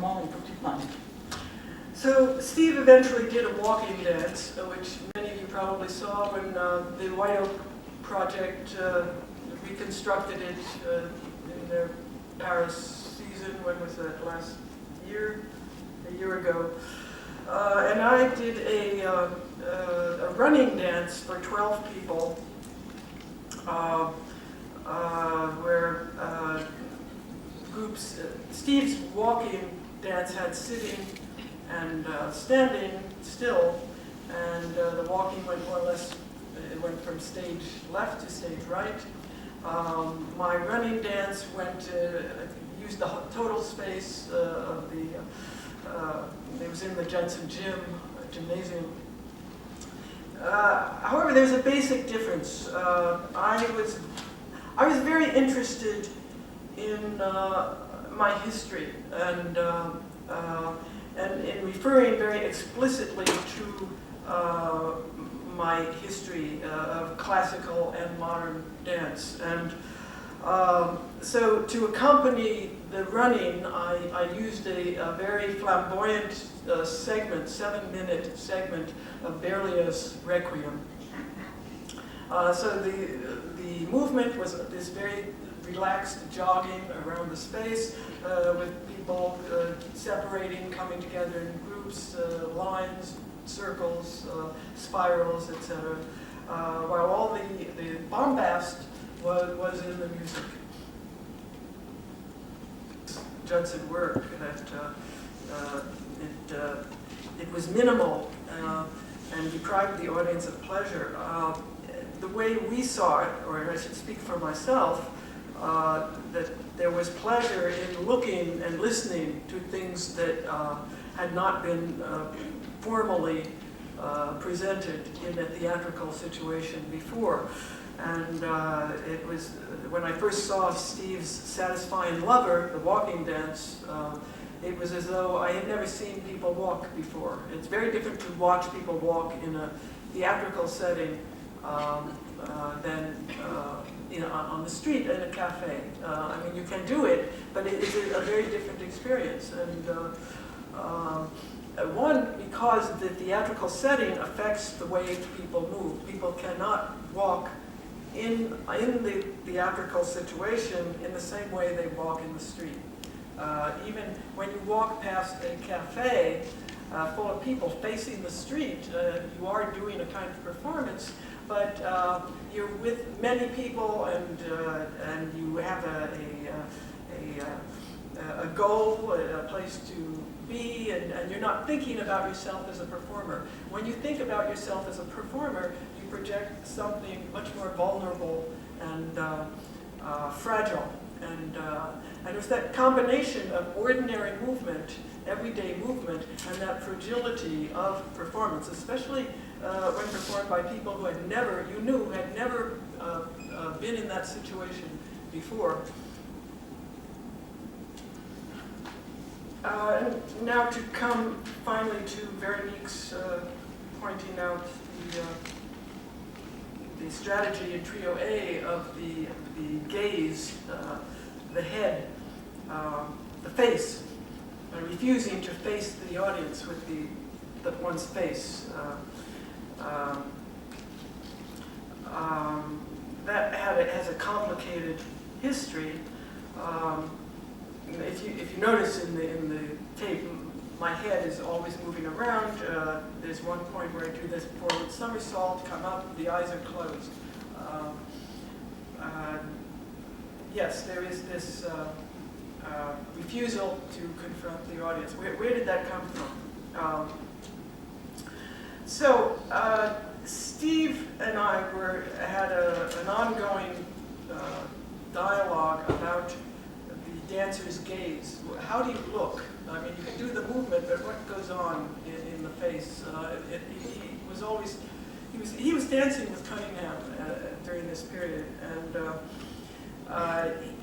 moment, une petite main. So Steve eventually did a walking dance, which many of you probably saw when the White Oak Project reconstructed it in their Paris season. When was that? Last year? A year ago. And I did a running dance for 12 people where groups, Steve's walking dance had sitting and standing still, and the walking went more or less, it went from stage left to stage right. My running dance used the total space of the, it was in the Judson gymnasium. However, there's a basic difference. I was very interested in my history and in referring very explicitly to my history of classical and modern dance. And so to accompany the running, I used a very flamboyant segment, 7-minute segment of Berlioz' Requiem. So the movement was this very relaxed jogging around the space with people separating, coming together in groups, lines, circles, spirals, etc. While all the bombast was in the music. Judson work that it was minimal and deprived the audience of pleasure. The way we saw it, or I should speak for myself, that there was pleasure in looking and listening to things that had not been formally presented in a theatrical situation before. And it was, when I first saw Steve's Satisfying Lover, the walking dance, it was as though I had never seen people walk before. It's very different to watch people walk in a theatrical setting than on the street in a cafe. I mean, you can do it, but it's a very different experience. And one, because the theatrical setting affects the way people move. People cannot walk in the theatrical situation in the same way they walk in the street. Even when you walk past a cafe full of people facing the street, you are doing a kind of performance, but you're with many people and you have a goal, a place to be, and you're not thinking about yourself as a performer. When you think about yourself as a performer, you project something much more vulnerable and fragile. And it's that combination of ordinary movement, everyday movement, and that fragility of performance, especially when performed by people who had never, you knew, had never been in that situation before. And now to come finally to Veronique's pointing out the strategy in Trio A of the gaze, the head, the face, refusing to face the audience with one's face. That has a complicated history. If you notice in the tape, my head is always moving around. There's one point where I do this forward somersault, come up, the eyes are closed. Yes, there is this refusal to confront the audience. Where did that come from? So Steve and I had an ongoing dialogue about the dancer's gaze. How do you look? I mean, you can do the movement, but what goes on in the face? He was dancing with Cunningham during this period, and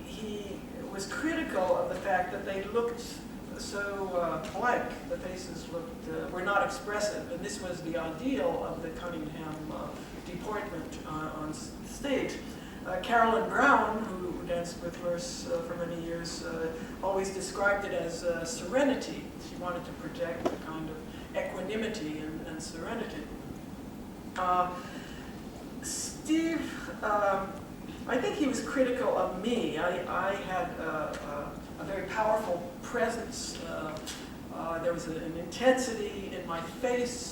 he was critical of the fact that they looked so blank. The faces were not expressive, and this was the ideal of the Cunningham deportment on stage. Carolyn Brown, who danced with Merce for many years, always described it as serenity. She wanted to project a kind of equanimity and serenity. Steve, I think he was critical of me. I had a very powerful presence. There was an intensity in my face.